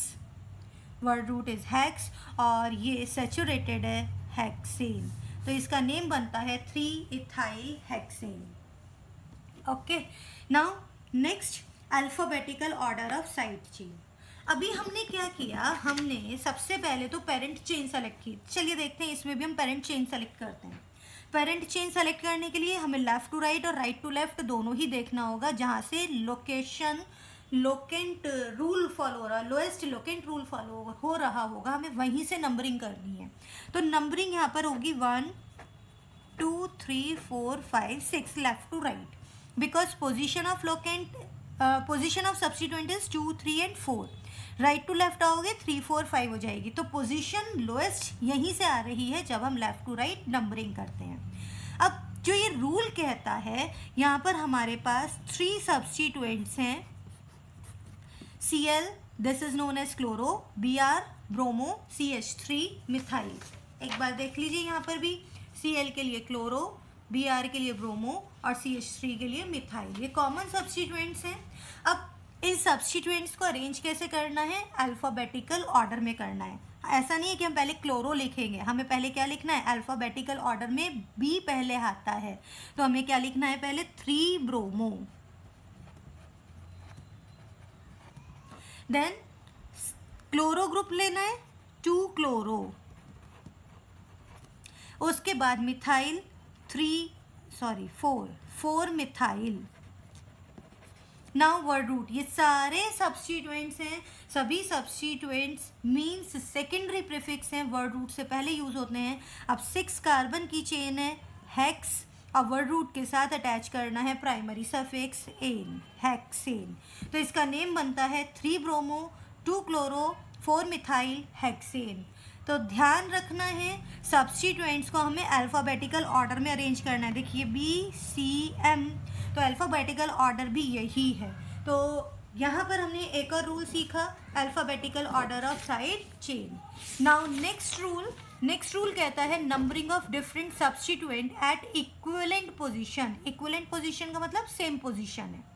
word root is hex, और ये सैचुरेटेड है हेक्सेन, तो इसका नेम बनता है 3 ethyl hexane. Okay, now next alphabetical order of side chain. अभी हमने क्या किया? हमने सबसे पहले तो पेरेंट चेन सेलेक्ट की। चलिए देखते हैं, इसमें भी हम पेरेंट चेन सेलेक्ट करते हैं। पेरेंट चेन सेलेक्ट करने के लिए हमें लेफ्ट टू राइट और राइट टू लेफ्ट दोनों ही देखना होगा, जहाँ से लोकेशन लोकेंट रूल फॉलो हो रहा, लोएस्ट लोकेंट रूल फॉलो हो रहा होगा, हमें वहीं से नंबरिंग करनी है। तो नंबरिंग यहाँ पर होगी 1 2 3 4 5 6 left to right, because position of locant, position of substituent is 2 3 and 4। Right to left आओगे 3 4 5 हो जाएगी। तो पोजीशन लोएस्ट यहीं से आ रही है जब हम लेफ्ट टू राइट नंबरिंग करते हैं। अब जो ये रूल कहता है, यहाँ पर हमारे पास 3 सब्स्टिट्यूएंट्स हैं, Cl, this is known as chloro, Br bromo, CH3 methyl. एक बार देख लीजिए यहाँ पर भी, Cl के लिए क्लोरो, Br के लिए ब्रोमो, और CH3 के लिए मिथाइल। ये कॉमन सब्स्टिट्यूएंट्स हैं। अब इन सब्स्टिट्यूएंट्स को अरेंज कैसे करना है? अल्फ़ाबेटिकल ऑर्डर में करना है। ऐसा नहीं है कि हम पहले क्लोरो लिखेंगे, हमें पहले क्या लिखना है? अल्फ़ाबेटिकल ऑर्डर में बी पहले आता है, तो हमें क्या लिखना है? पहले 3 ब्रोमो, देन क्लोरो ग्रुप लेना है 2 क्लोरो, उसके बाद methyl 4 methyl. Now word root, ये सारे सब्स्टिट्यूएंट्स हैं, सभी सब्स्टिट्यूएंट्स मीन्स सेकेंडरी प्रीफिक्स हैं, वर्ड रूट से पहले यूज होते हैं। अब 6 कार्बन की चेन है हेक्स, और वर्ड रूट के साथ अटैच करना है प्राइमरी सफिक्स एन, हेक्सेन। तो इसका नेम बनता है 3 ब्रोमो 2 क्लोरो 4 मिथाइल हेक्सेन। तो ध्यान रखना है सब्स्टिट्यूएंट्स को हमें अल्फ़ाबेटिकल ऑर्डर में अरेंज करना है। देखिए BCM, तो अल्फ़ाबेटिकल ऑर्डर भी यही है। तो यहाँ पर हमने एक और रूल सीखा, alphabetical order of side chain. Now next rule कहता है numbering of different substituent at equivalent position. Equivalent position का मतलब सेम पोजीशन है।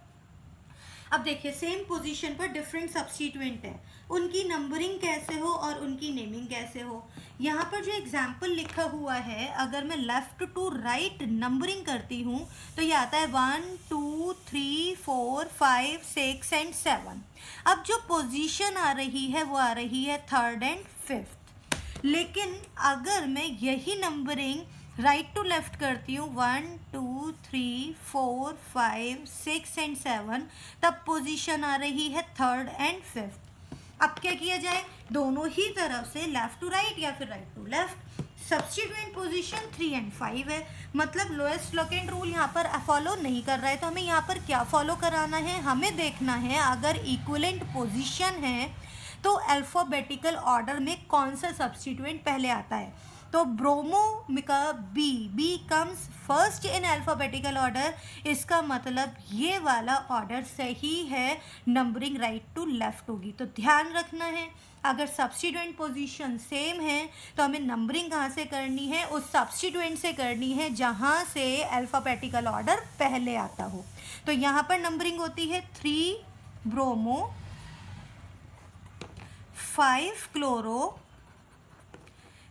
अब देखिए सेम पोजीशन पर डिफरेंट सब्स्टिट्यूएंट है, उनकी नंबरिंग कैसे हो और उनकी नेमिंग कैसे हो। यहाँ पर जो एग्जाम्पल लिखा हुआ है, अगर मैं लेफ्ट टू राइट नंबरिंग करती हूँ तो ये आता है 1 2 3 4 5 6 एंड 7। अब जो पोजीशन आ रही है वो आ रही है 3rd एंड 5th। लेकिन अगर मैं यही नंबरिंग राइट टू लेफ्ट करती हूँ 1 2 3 4 5 6 एंड 7, तब पोजीशन आ रही है 3rd एंड 5th। अब क्या किया जाए? दोनों ही तरफ से लेफ्ट टू राइट या फिर right to left. Substituent position 3 and 5 है, मतलब लोएस्ट लोकेंट रूल यहाँ पर फॉलो नहीं कर रहा है। तो हमें यहाँ पर क्या फॉलो कराना है? हमें देखना है अगर इक्विवेलेंट पोजीशन है तो अल्फ़ाबेटिकल ऑर्डर में कौन सा सब्स्टिट्यूएंट पहले आता है। तो ब्रोमो का B comes first in alphabetical order, इसका मतलब ये वाला ऑर्डर सही है, नंबरिंग राइट टू लेफ्ट होगी। तो ध्यान रखना है अगर सब्स्टिट्यूएंट पोजीशन सेम है तो हमें नंबरिंग कहाँ से करनी है? उस सब्स्टिट्यूएंट से करनी है जहाँ से अल्फ़ाबेटिकल ऑर्डर पहले आता हो। तो यहाँ पर नंबरिंग होती है 3 ब्रोमो 5 क्लोरो,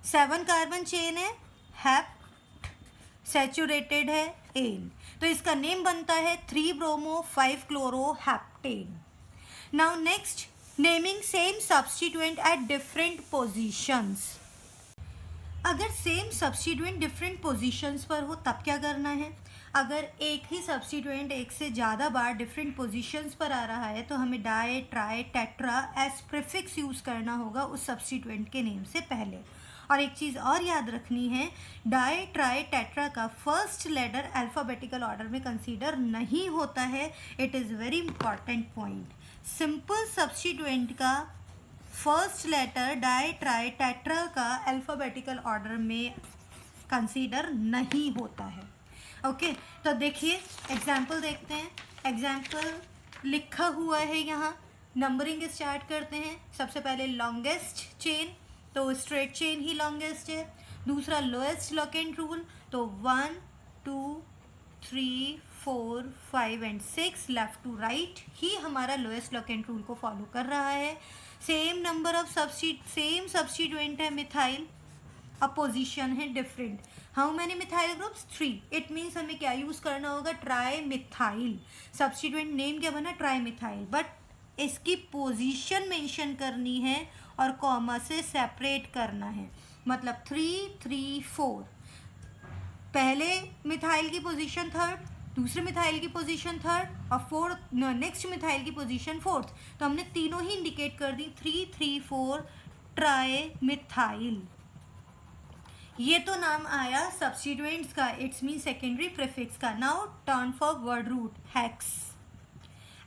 7 कार्बन चेन है, हेप्ट, सैचुरेटेड है एन। तो इसका नेम बनता है 3 bromo 5 chloro heptane. Now next, naming same substituent at different positions. अगर सेम सब्स्टिट्यूएंट डिफरेंट पोजीशंस पर हो तब क्या करना है? अगर एक ही सब्स्टिट्यूएंट एक से ज़्यादा बार डिफरेंट पोजीशंस पर आ रहा है तो हमें di tri tetra as prefix use करना होगा उस सब्स्टिट्यूएंट के नेम से पहले। और एक चीज़ और याद रखनी है, डाई ट्राई टेट्रा का फर्स्ट लेटर अल्फ़ाबेटिकल ऑर्डर में कंसीडर नहीं होता है। It is very important point. Simple substituent का first letter di tri tetra का अल्फ़ाबेटिकल ऑर्डर में कंसीडर नहीं होता है। ओके, तो देखिए एग्जाम्पल देखते हैं। एग्जाम्पल लिखा हुआ है यहाँ, नंबरिंग स्टार्ट करते हैं। सबसे पहले लॉन्गेस्ट चेन, तो स्ट्रेट चेन ही लॉन्गेस्ट है। दूसरा लोएस्ट लोकेंट रूल, तो 1 2 3 4 5 एंड 6 लेफ्ट टू राइट ही हमारा लोएस्ट लोकेंट रूल को फॉलो कर रहा है। Same number of same substituent है मिथाइल, अब पोजीशन है different. How many methyl groups? 3। It means हमें क्या यूज़ करना होगा? Tri methyl. सब्स्टिट्यूएंट नेम क्या बना? ट्राई मिथाइल, बट इसकी पोजीशन मेंशन करनी है और कॉमा से सेपरेट करना है। मतलब 3 3 4, पहले मिथाइल की पोजीशन 3rd, दूसरे मिथाइल की पोजीशन 3rd और 4th नेक्स्ट मिथाइल की पोजीशन 4th। तो हमने तीनों ही इंडिकेट कर दी 3 3 4 ट्राई मिथाइल। ये तो नाम आया सब्स्टिट्यूएंट्स का, इट्स मीन सेकेंडरी प्रीफिक्स का। Now turn for word root hex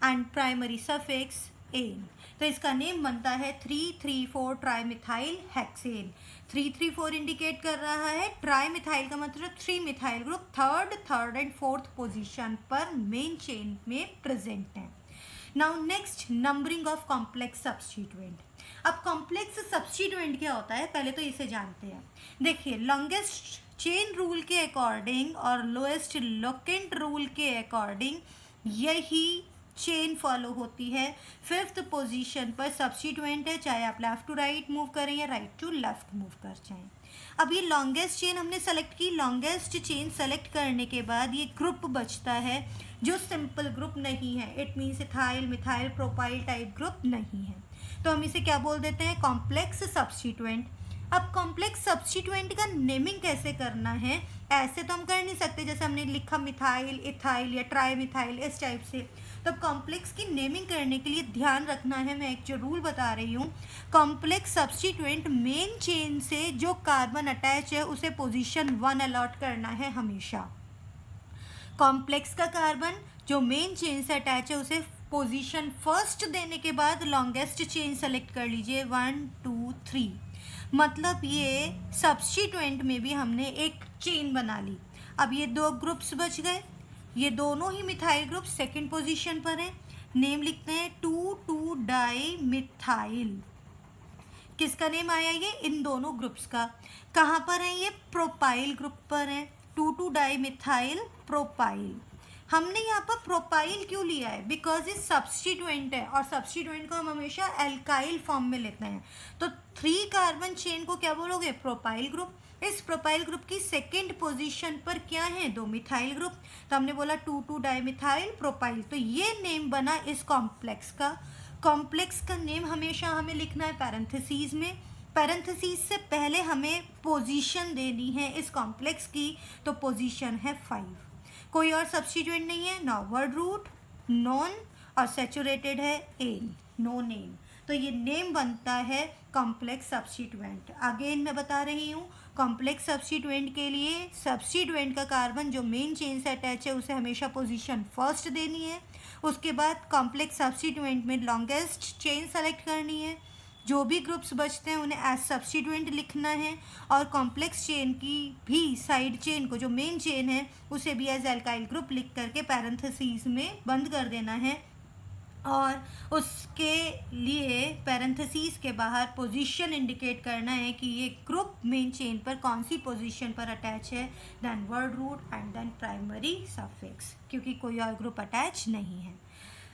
and primary suffix ane. तो इसका नेम बनता है 3 3 4 ट्राई मिथाइल हेक्सेन। 3 3 4 इंडिकेट कर रहा है ट्राई मिथाइल का मतलब 3 methyl group third and fourth position पर मेन चेन में प्रेजेंट है। Now next, numbering of complex substituent. अब कॉम्प्लेक्स सब्स्टिट्यूएंट क्या होता है, पहले तो इसे जानते हैं। देखिए लॉन्गेस्ट चेन रूल के अकॉर्डिंग और लोएस्ट लोकेंट रूल के अकॉर्डिंग यही चेन फॉलो होती है। फिफ्थ पोजीशन पर सब्स्टिट्यूएंट है, चाहे आप लेफ्ट टू राइट मूव करें या राइट टू लेफ्ट मूव कर जाएं। अब ये लॉन्गेस्ट चेन हमने सेलेक्ट की। लॉन्गेस्ट चेन सेलेक्ट करने के बाद ये ग्रुप बचता है जो सिंपल ग्रुप नहीं है। It means ethyl methyl propyl type group नहीं है, तो हम इसे क्या बोल देते हैं, कॉम्प्लेक्स सब्स्टिट्यूएंट। अब कॉम्प्लेक्स सब्स्टिट्यूएंट का नेमिंग कैसे करना है, ऐसे तो हम कर नहीं सकते जैसे हमने लिखा मिथाइल इथाइल या ट्राई मिथाइल इस टाइप से। तो कॉम्प्लेक्स की नेमिंग करने के लिए ध्यान रखना है, मैं एक जो रूल बता रही हूँ, कॉम्प्लेक्स सब्स्टिट्यूएंट मेन चेन से जो कार्बन अटैच है उसे पोजीशन 1 अलॉट करना है हमेशा। कॉम्प्लेक्स का कार्बन जो मेन चेन से अटैच है उसे पोजीशन फर्स्ट देने के बाद लॉन्गेस्ट चेन सेलेक्ट कर लीजिए 1 2 3। मतलब ये सब्स्टिट्यूएंट में भी हमने एक चेन बना ली। अब ये दो ग्रुप्स बच गए, ये दोनों ही मिथाइल ग्रुप सेकंड पोजीशन पर हैं। नेम लिखते हैं 2,2 डाई मिथाइल। किसका नेम आया ये, इन दोनों ग्रुप्स का। कहाँ पर है ये, प्रोपाइल ग्रुप पर है, 2,2 डाई मिथाइल प्रोपाइल। हमने यहाँ पर प्रोपाइल क्यों लिया है, बिकॉज ये सब्स्टिट्यूएंट है और सब्स्टिट्यूएंट को हम हमेशा एल्काइल फॉर्म में लेते हैं। तो 3 कार्बन चेन को क्या बोलोगे, प्रोपाइल ग्रुप। इस प्रोपाइल ग्रुप की सेकेंड पोजीशन पर क्या है, 2 मिथाइल ग्रुप, तो हमने बोला 2,2 डाई मिथाइल प्रोपाइल। तो ये नेम बना इस कॉम्प्लेक्स का। कॉम्प्लेक्स का नेम हमेशा हमें लिखना है पैरेंथेसिस में। पैरेंथेसिस से पहले हमें पोजीशन देनी है इस कॉम्प्लेक्स की, तो पोजीशन है 5। कोई और सब्स्टिट्यूएंट नहीं है, नॉर्वर्ड रूट, नॉन और सैचुरेटेड है एन, नो नेम। तो ये नेम बनता है कॉम्प्लेक्स सब्स्टिट्यूएंट। अगेन मैं बता रही हूँ, कॉम्प्लेक्स सब्स्टिट्यूएंट के लिए सब्स्टिट्यूएंट का कार्बन जो मेन चेन से अटैच है उसे हमेशा पोजीशन फर्स्ट देनी है। उसके बाद कॉम्प्लेक्स सब्स्टिट्यूएंट में लॉन्गेस्ट चेन सेलेक्ट करनी है। जो भी ग्रुप्स बचते हैं उन्हें एज सब्स्टिट्यूएंट लिखना है, और कॉम्प्लेक्स चेन की भी साइड चेन को जो मेन चेन है उसे भी एज एल्काइल ग्रुप लिख करके पैरेंथेसिस में बंद कर देना है। और उसके लिए पैरेंथेसिस के बाहर पोजीशन इंडिकेट करना है कि ये ग्रुप मेन चेन पर कौन सी पोजीशन पर अटैच है, then word root and then primary suffix, क्योंकि कोई और ग्रुप अटैच नहीं है।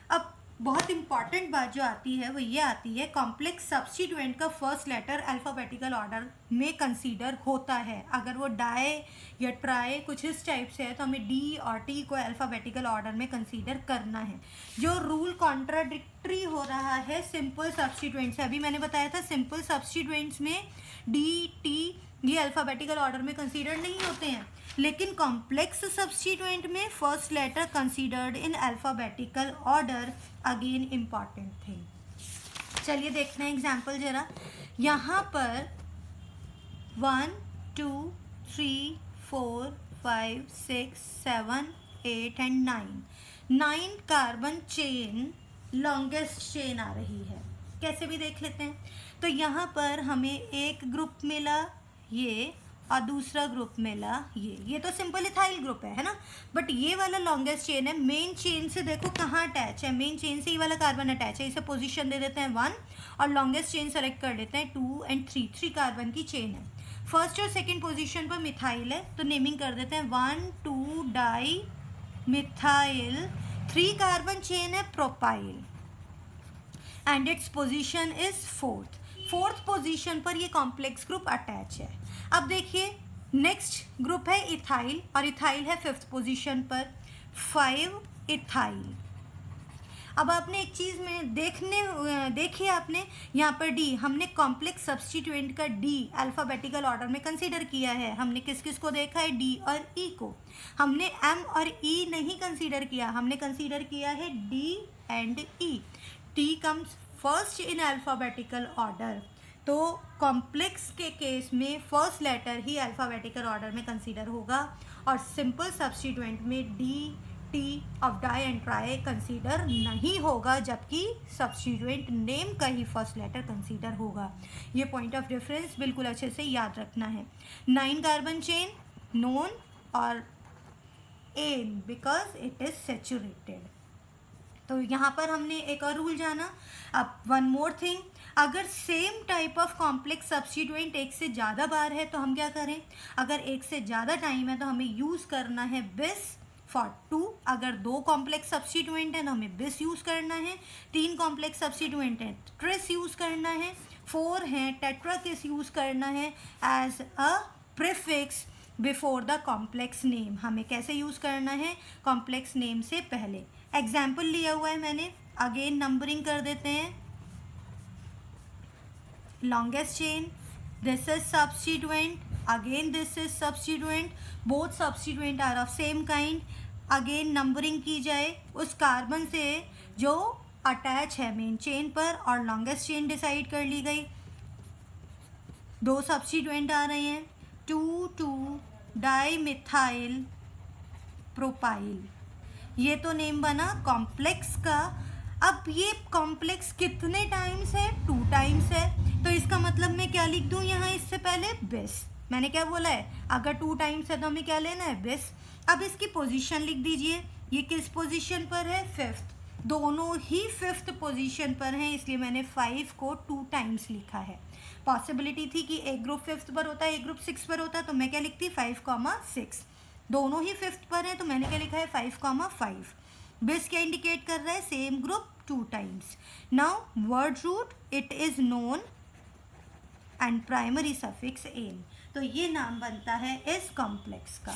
अब बहुत इंपॉर्टेंट बात जो आती है वो ये आती है, कॉम्प्लेक्स सब्स्टिट्यूएंट का फर्स्ट लेटर अल्फ़ाबेटिकल ऑर्डर में कंसीडर होता है। अगर वो डाई या ट्राई कुछ इस टाइप से है तो हमें डी और टी को अल्फ़ाबेटिकल ऑर्डर में कंसीडर करना है। जो रूल कॉन्ट्राडिक्टरी हो रहा है सिंपल सब्स्टिट्यूएंट से, अभी मैंने बताया था सिंपल सब्स्टिट्यूएंट्स में डी टी ये अल्फ़ाबेटिकल ऑर्डर में कंसीडर नहीं होते हैं, लेकिन कॉम्प्लेक्स सब्स्टिट्यूएंट में first letter considered in alphabetical order, again important thing. चलिए देखते हैं एग्जाम्पल जरा। यहाँ पर 1 2 3 4 5 6 7 8 and 9 carbon chain longest chain आ रही है। कैसे भी देख लेते हैं। तो यहाँ पर हमें एक ग्रुप मिला ये और दूसरा ग्रुप मिला ये तो सिंपल इथाइल ग्रुप है ना। बट ये वाला लॉन्गेस्ट चेन है, मेन चेन से देखो कहाँ अटैच है, मेन चेन से ये वाला कार्बन अटैच है, इसे पोजीशन दे देते हैं 1 और लॉन्गेस्ट चेन सेलेक्ट कर लेते हैं 2 एंड 3 कार्बन की चेन है। फर्स्ट और सेकेंड पोजीशन पर मिथाइल है तो नेमिंग कर देते हैं 1 2 डाई मिथाइल। 3 कार्बन चेन है propyl and its position is fourth position पर ये कॉम्प्लेक्स ग्रुप अटैच है। अब देखिए नेक्स्ट ग्रुप है इथाइल और इथाइल है 5th पोजीशन पर 5 इथाइल। अब आपने एक चीज़ में देखिए आपने यहाँ पर डी, हमने कॉम्प्लेक्स सब्स्टिट्यूएंट का डी अल्फ़ाबेटिकल ऑर्डर में कंसीडर किया है। हमने किस किस को देखा है, डी और ई को। हमने एम और ई नहीं कंसीडर किया, हमने कंसीडर किया है D and E. T comes first in alphabetical order, तो कॉम्प्लेक्स के केस में फर्स्ट लेटर ही अल्फ़ाबेटिकल ऑर्डर में कंसीडर होगा और सिंपल सब्स्टिट्यूएंट में D T of di and tri consider नहीं होगा, जबकि सब्स्टिट्यूएंट नेम का ही फर्स्ट लेटर कंसीडर होगा। ये पॉइंट ऑफ डिफरेंस बिल्कुल अच्छे से याद रखना है। 9 कार्बन चेन नोन और ane because it is saturated. तो यहाँ पर हमने एक और रूल जाना। अब वन मोर थिंग, अगर same type of complex substituent एक से ज़्यादा बार है तो हम क्या करें, अगर एक से ज़्यादा टाइम है तो हमें यूज़ करना है बिस फॉर 2। अगर 2 कॉम्प्लेक्स सब्स्टिट्यूएंट है तो हमें बिस यूज़ करना है, 3 कॉम्प्लेक्स सब्स्टिट्यूएंट है ट्रिस यूज़ करना है, 4 है टेट्राकिस यूज़ करना है as a prefix before the complex name. हमें कैसे यूज़ करना है, कॉम्प्लेक्स नेम से पहले। एग्जाम्पल लिया हुआ है मैंने, अगेन नंबरिंग कर देते हैं। Longest chain, this is substituent, again this is substituent, both substituent are of same kind. Again numbering की जाए उस कार्बन से जो अटैच है मेन चेन पर, और लॉन्गेस्ट चेन डिसाइड कर ली गई। 2 सब्स्टिट्यूएंट आ रहे हैं, 2,2 डाइमिथाइल प्रोपाइल। ये तो नेम बना कॉम्प्लेक्स का। अब ये कॉम्प्लेक्स कितने टाइम्स है, 2 टाइम्स है, तो इसका मतलब मैं क्या लिख दूँ यहाँ इससे पहले, बिस। मैंने क्या बोला है, अगर 2 टाइम्स है तो हमें क्या लेना है, बिस। अब इसकी पोजीशन लिख दीजिए, ये किस पोजीशन पर है, 5th। दोनों ही 5th पोजीशन पर हैं, इसलिए मैंने 5 को 2 टाइम्स लिखा है। पॉसिबिलिटी थी कि एक ग्रुप 5th पर होता है, एक ग्रुप 6 पर होता है, तो मैं क्या लिखती, 5,6। दोनों ही 5th पर है तो मैंने क्या लिखा है, 5,5। बिस क्या इंडिकेट कर रहा है, same group 2 times. Now word root, it is non and primary suffix ane. तो ये नाम बनता है इस कॉम्प्लेक्स का।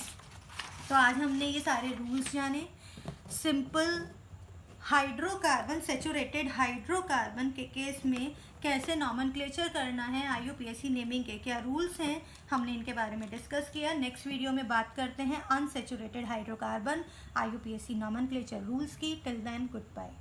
तो आज हमने ये सारे रूल्स जाने। सिंपल हाइड्रोकार्बन, सैचुरेटेड हाइड्रोकार्बन के केस में कैसे नॉमेनक्लेचर करना है, IUPAC नेमिंग के क्या रूल्स हैं, हमने इनके बारे में डिस्कस किया। नेक्स्ट वीडियो में बात करते हैं unsaturated hydrocarbon IUPAC nomenclature rules की। Till then good bye.